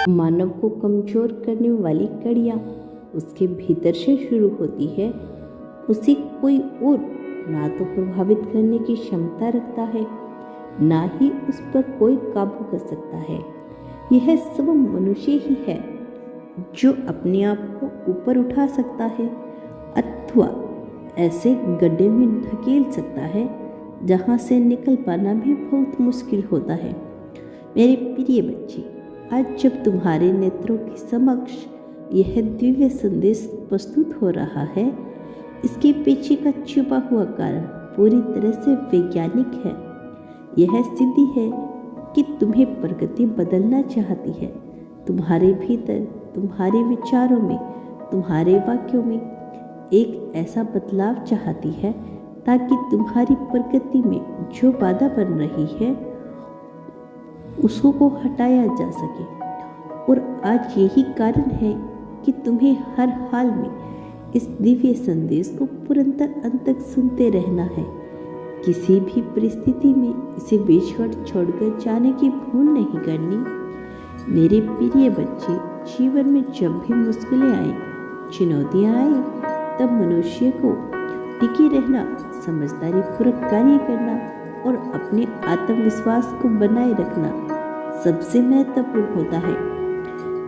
मानव को कमजोर करने वाली कड़ियाँ उसके भीतर से शुरू होती है। उसे कोई और ना तो प्रभावित करने की क्षमता रखता है, ना ही उस पर कोई काबू कर सकता है। यह सब मनुष्य ही है जो अपने आप को ऊपर उठा सकता है अथवा ऐसे गड्ढे में धकेल सकता है जहाँ से निकल पाना भी बहुत मुश्किल होता है। मेरे प्रिय बच्चे, आज जब तुम्हारे नेत्रों के समक्ष यह दिव्य संदेश प्रस्तुत हो रहा है, इसके पीछे का छुपा हुआ कारण पूरी तरह से वैज्ञानिक है। यह सिद्धि है कि तुम्हें प्रकृति बदलना चाहती है। तुम्हारे भीतर, तुम्हारे विचारों में, तुम्हारे वाक्यों में एक ऐसा बदलाव चाहती है ताकि तुम्हारी प्रकृति में जो बाधा बन रही है उसको हटाया जा सके। और आज यही कारण है कि तुम्हें हर हाल में इस दिव्य संदेश को पुरंतर अंत तक सुनते रहना है। किसी भी परिस्थिति में इसे बेछड़ छोड़कर जाने की भूल नहीं करनी। मेरे प्रिय बच्चे, जीवन में जब भी मुश्किलें आए, चुनौतियां आए, तब मनुष्य को टिके रहना, समझदारी पूर्वक कार्य करना और अपने आत्मविश्वास को बनाए रखना सबसे महत्वपूर्ण होता है।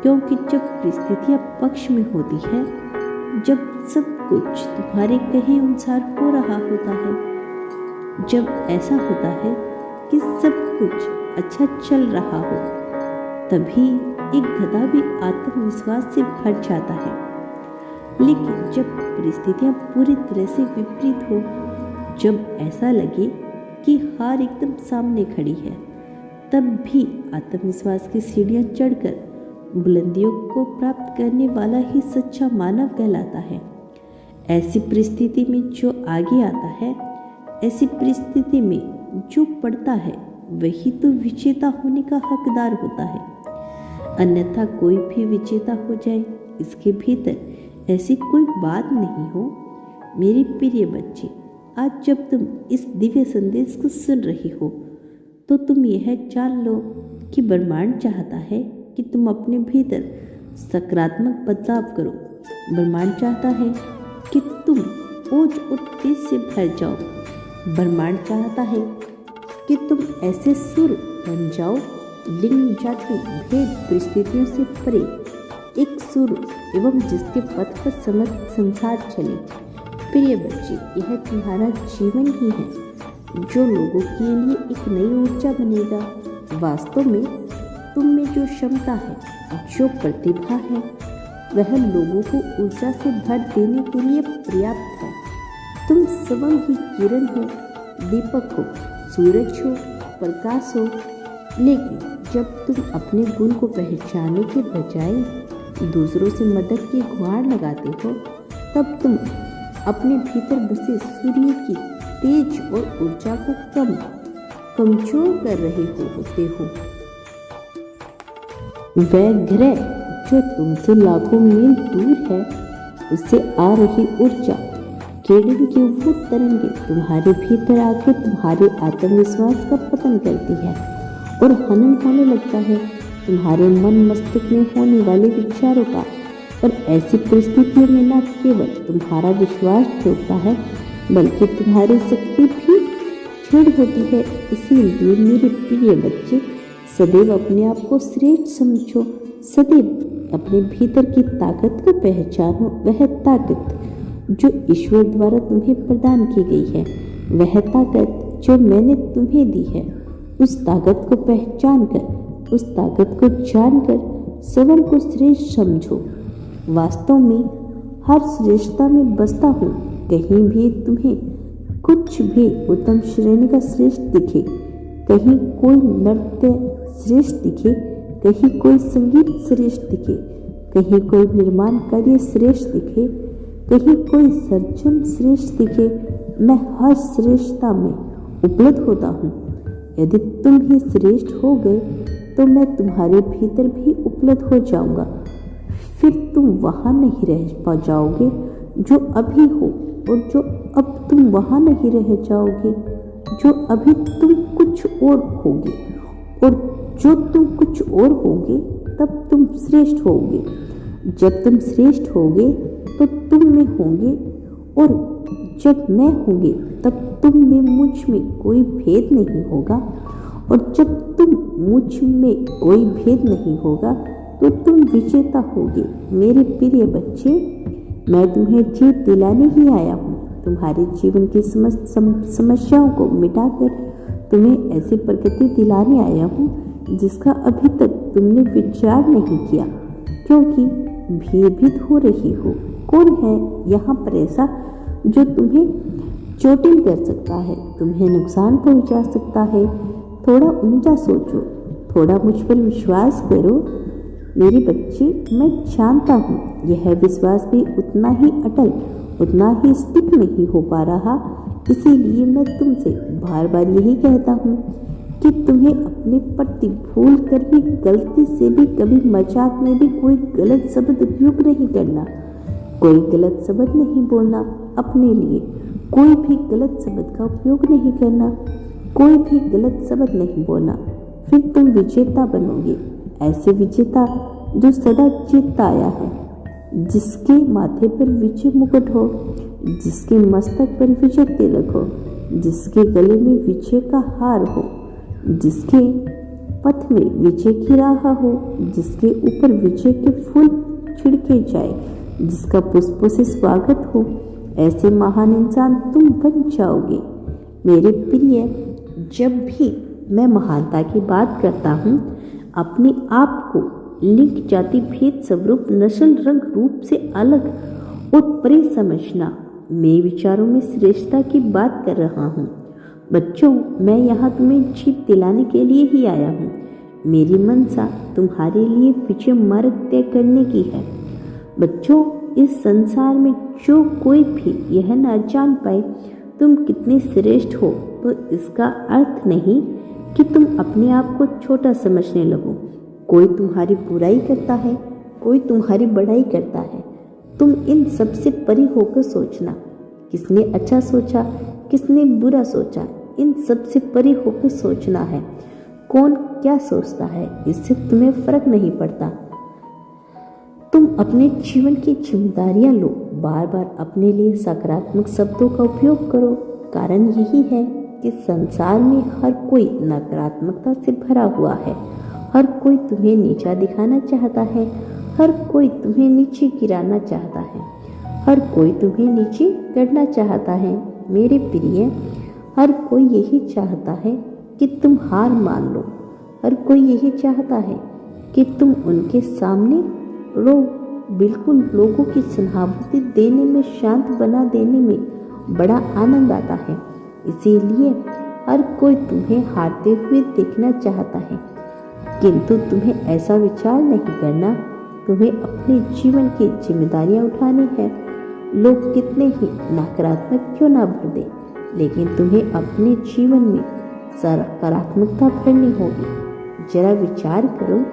क्योंकि जब परिस्थितियां पक्ष में होती है, जब सब कुछ तुम्हारे कहे अनुसार हो रहा होता है, जब ऐसा होता है कि सब कुछ अच्छा चल रहा हो, तभी एक गधा भी आत्मविश्वास से भर जाता है। लेकिन जब परिस्थितियां पूरी तरह से विपरीत हो, जब ऐसा लगे कि हार एकदम सामने खड़ी है, तब भी आत्मविश्वास की सीढ़ियां चढ़कर बुलंदियों को प्राप्त करने वाला ही सच्चा मानव कहलाता है। ऐसी परिस्थिति में जो आगे आता है, ऐसी परिस्थिति में जो पड़ता है, वही तो विजेता होने का हकदार होता है। अन्यथा कोई भी विजेता हो जाए, इसके भीतर ऐसी कोई बात नहीं हो। मेरे प्रिय बच्चे, आज जब तुम इस दिव्य संदेश को सुन रही हो, तो तुम यह जान लो कि ब्रह्मांड चाहता है कि तुम अपने भीतर सकारात्मक बदलाव करो। ब्रह्मांड चाहता है कि तुम ओज और तेज से भर जाओ। ब्रह्मांड चाहता है कि तुम ऐसे सुर बन जाओ, लिंग, जाति, भेद, परिस्थितियों से परे एक सुर एवं जिसके पथ पर समस्त संसार चले। प्रिय बच्चे, यह तुम्हारा जीवन ही है जो लोगों के लिए एक नई ऊर्जा बनेगा। वास्तव में तुम में जो क्षमता है, जो प्रतिभा है, वह लोगों को ऊर्जा से भर देने के लिए पर्याप्त है। तुम स्वयं ही किरण हो, दीपक हो, सूरज हो, प्रकाश हो। लेकिन जब तुम अपने गुण को पहचानने के बजाय दूसरों से मदद की गुहार लगाते हो, तब तुम अपने भीतर बसे सूर्य की तेज और ऊर्जा को कमजोर कर रहे होते हो। वह ग्रह जो तुमसे लाखों मील दूर है, उससे आ रही ऊर्जा, किरण की वो तरंगे तुम्हारे भीतर आकर तुम्हारे आत्मविश्वास का पतन करती है और हनन होने लगता है तुम्हारे मन मस्तिष्क में होने वाले विचारों का। और ऐसी परिस्थितियों में न केवल तुम्हारा विश्वास टूटता है, बल्कि तुम्हारी शक्ति भी क्षीण होती है। इसीलिए मेरे प्रिय बच्चे, सदैव अपने आप को श्रेष्ठ समझो। सदैव अपने भीतर की ताकत को पहचानो। वह ताकत जो ईश्वर द्वारा तुम्हें प्रदान की गई है, वह ताकत जो मैंने तुम्हें दी है, उस ताकत को पहचान कर, उस ताकत को जानकर स्वयं को श्रेष्ठ समझो। वास्तव में हर श्रेष्ठता में बसता हूँ। कहीं भी तुम्हें कुछ भी उत्तम श्रेणी का श्रेष्ठ दिखे, कहीं कोई नृत्य श्रेष्ठ दिखे, कहीं कोई संगीत श्रेष्ठ दिखे, कहीं कोई निर्माण कार्य श्रेष्ठ दिखे, कहीं कोई सर्जन श्रेष्ठ दिखे, मैं हर श्रेष्ठता में उपलब्ध होता हूँ। यदि तुम ही श्रेष्ठ हो गए, तो मैं तुम्हारे भीतर भी उपलब्ध हो जाऊंगा। फिर तुम वहाँ नहीं रह जाओगे जो अभी हो, और जो अब तुम वहाँ नहीं रह जाओगे जो अभी तुम कुछ और होगे, और जो तुम कुछ और होगे तब तुम श्रेष्ठ होगे। जब तुम श्रेष्ठ होगे तो तुम में होंगे, और जब मैं होंगे तब तुम में मुझ में कोई भेद नहीं होगा, और जब तुम मुझ में कोई भेद नहीं होगा तो तुम विजेता होगे। मेरे प्रिय बच्चे, मैं तुम्हें जीत दिलाने ही आया हूँ। तुम्हारे जीवन की समस्त समस्याओं को मिटाकर तुम्हें ऐसी प्रगति दिलाने आया हूँ जिसका अभी तक तुमने विचार नहीं किया, क्योंकि भयभीत हो रही हो। कौन है यहाँ पर ऐसा जो तुम्हें चोटिल कर सकता है, तुम्हें नुकसान पहुँचा सकता है? थोड़ा ऊंचा सोचो, थोड़ा मुझ पर विश्वास करो। मेरे बच्चे, मैं जानता हूँ यह विश्वास भी उतना ही अटल, उतना ही स्टिक नहीं हो पा रहा। इसीलिए मैं तुमसे बार बार यही कहता हूँ कि तुम्हें अपने प्रति भूल कर भी, गलती से भी, कभी मजाक में भी कोई गलत शब्द उपयोग नहीं करना, कोई गलत शब्द नहीं बोलना अपने लिए, कोई भी गलत शब्द का उपयोग नहीं करना, कोई भी गलत शब्द नहीं बोलना। फिर तुम विजेता बनोगे, ऐसे विजेता जो सदा जीतता आया है, जिसके माथे पर विजय मुकुट हो, जिसके मस्तक पर विजय तिलक हो, जिसके गले में विजय का हार हो, जिसके पथ में विजय की राह हो, जिसके ऊपर विजय के फूल छिड़के जाए, जिसका पुष्पों से स्वागत हो, ऐसे महान इंसान तुम बन जाओगे। मेरे प्रिय, जब भी मैं महानता की बात करता हूँ, अपने आप को लिंग, जाति, भेद, स्वरूप, नस्ल, रंग, रूप से अलग और परे समझना। मैं विचारों में श्रेष्ठता की बात कर रहा हूँ। बच्चों, मैं यहाँ तुम्हें जीत दिलाने के लिए ही आया हूँ। मेरी मनसा तुम्हारे लिए विजय मार्ग तय करने की है। बच्चों, इस संसार में जो कोई भी यह ना जान पाए तुम कितने श्रेष्ठ हो, तो इसका अर्थ नहीं कि तुम अपने आप को छोटा समझने लगो। कोई तुम्हारी बुराई करता है, कोई तुम्हारी बड़ाई करता है, तुम इन सब से परे होकर सोचना। किसने अच्छा सोचा, किसने बुरा सोचा, इन सब से परे होकर सोचना है। कौन क्या सोचता है, इससे तुम्हें फर्क नहीं पड़ता। तुम अपने जीवन की जिम्मेदारियां लो, बार बार अपने लिए सकारात्मक शब्दों का उपयोग करो। कारण यही है कि संसार में हर कोई नकारात्मकता से भरा हुआ है। हर कोई तुम्हें नीचा दिखाना चाहता है, हर कोई तुम्हें नीचे गिराना चाहता है, हर कोई तुम्हें नीचे करना चाहता है। मेरे प्रिय, हर कोई यही चाहता है कि तुम हार मान लो। हर कोई यही चाहता है कि तुम उनके सामने रो। बिल्कुल, लोगों की सहानुभूति देने में, शांत बना देने में बड़ा आनंद आता है। इसीलिए हर कोई तुम्हें हारते हुए देखना चाहता है, किंतु तुम्हें ऐसा विचार नहीं करना। तुम्हें अपने जीवन की जिम्मेदारियां उठानी है। लोग कितने ही नकारात्मक क्यों ना भर दे, लेकिन तुम्हें अपने जीवन में सकारात्मकता भरनी होगी। जरा विचार करो,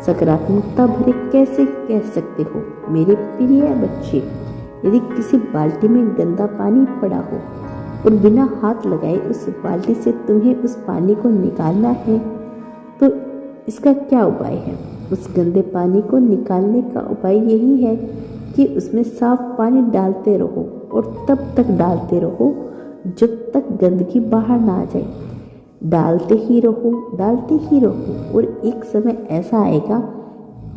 सकारात्मकता भरे कैसे कह सकते हो? मेरे प्रिय बच्चे, यदि किसी बाल्टी में गंदा पानी पड़ा हो और बिना हाथ लगाए उस बाल्टी से तुम्हें उस पानी को निकालना है, तो इसका क्या उपाय है? उस गंदे पानी को निकालने का उपाय यही है कि उसमें साफ पानी डालते रहो, और तब तक डालते रहो जब तक गंदगी बाहर ना आ जाए। डालते ही रहो, डालते ही रहो, और एक समय ऐसा आएगा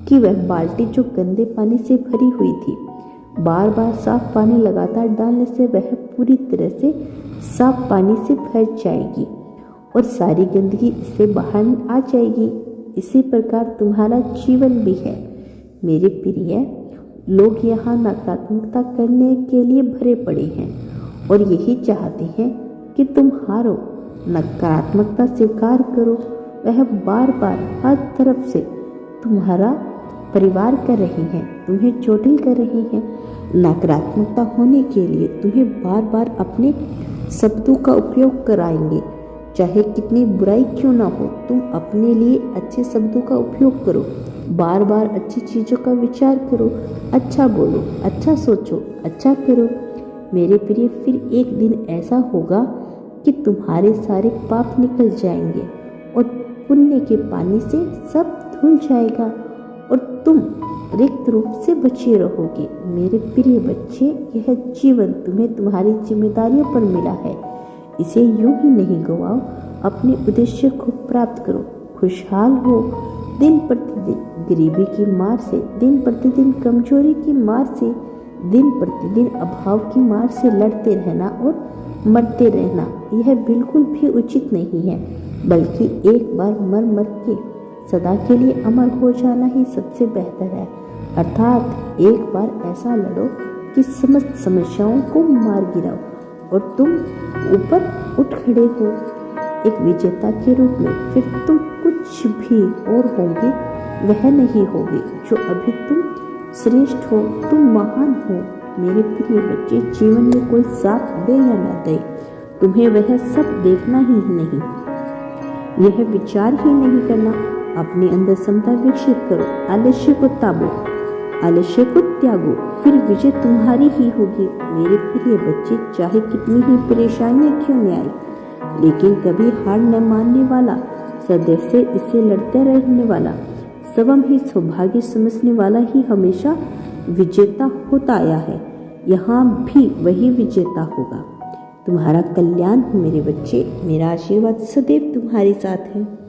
कि वह बाल्टी जो गंदे पानी से भरी हुई थी, बार बार साफ पानी लगातार डालने से वह पूरी तरह से साफ पानी से भर जाएगी और सारी गंदगी इससे बाहर आ जाएगी। इसी प्रकार तुम्हारा जीवन भी है। मेरे प्रिय, लोग यहाँ नकारात्मकता करने के लिए भरे पड़े हैं और यही चाहते हैं कि तुम हारो। नकारात्मकता स्वीकार करो। वह बार बार हर तरफ से तुम्हारा परिवार कर रही हैं, तुम्हें चोटिल कर रही हैं। नकारात्मकता होने के लिए तुम्हें बार बार अपने शब्दों का उपयोग कराएंगे, चाहे कितनी बुराई क्यों ना हो। तुम अपने लिए अच्छे शब्दों का उपयोग करो, बार बार अच्छी चीज़ों का विचार करो, अच्छा बोलो, अच्छा सोचो, अच्छा करो। मेरे प्रिय, फिर एक दिन ऐसा होगा कि तुम्हारे सारे पाप निकल जाएंगे और पुण्य के पानी से सब धुल जाएगा और तुम रिक्त रूप से बचे रहोगे। मेरे प्रिय बच्चे, यह जीवन तुम्हें तुम्हारी जिम्मेदारियों पर मिला है, इसे यूं ही नहीं गवाओ। अपने उद्देश्य को प्राप्त करो, खुशहाल हो। दिन प्रतिदिन गरीबी की मार से, दिन प्रतिदिन कमजोरी की मार से, दिन प्रतिदिन अभाव की मार से लड़ते रहना और मरते रहना, यह बिल्कुल भी उचित नहीं है। बल्कि एक बार मर मर के सदा के लिए अमर हो जाना ही सबसे बेहतर है। अर्थात एक बार ऐसा लड़ो कि समस्त समस्याओं को मार गिराओ और तुम ऊपर उठ खड़े हो एक विजेता के रूप में। फिर तुम कुछ भी और होगे वह नहीं होगे जो अभी तुम श्रेष्ठ हो, तुम महान हो। मेरे प्रिय बच्चे, जीवन में कोई साथ दे या न दे, तुम्हें वह सब देखना ही नहीं, यह विचार ही नहीं करना। अपने अंदर समता विकसित करो, आलस्य को ताबो, आलस्य को त्यागो, फिर विजय तुम्हारी ही होगी। मेरे प्रिय बच्चे, चाहे कितनी ही परेशानियां क्यों न आए, लेकिन कभी हार न मानने वाला, सदैव इससे लड़ते रहने वाला, स्वयं ही सौभाग्य समझने वाला ही हमेशा विजेता होता आया है। यहाँ भी वही विजेता होगा। तुम्हारा कल्याण हो मेरे बच्चे। मेरा आशीर्वाद सदैव तुम्हारे साथ है।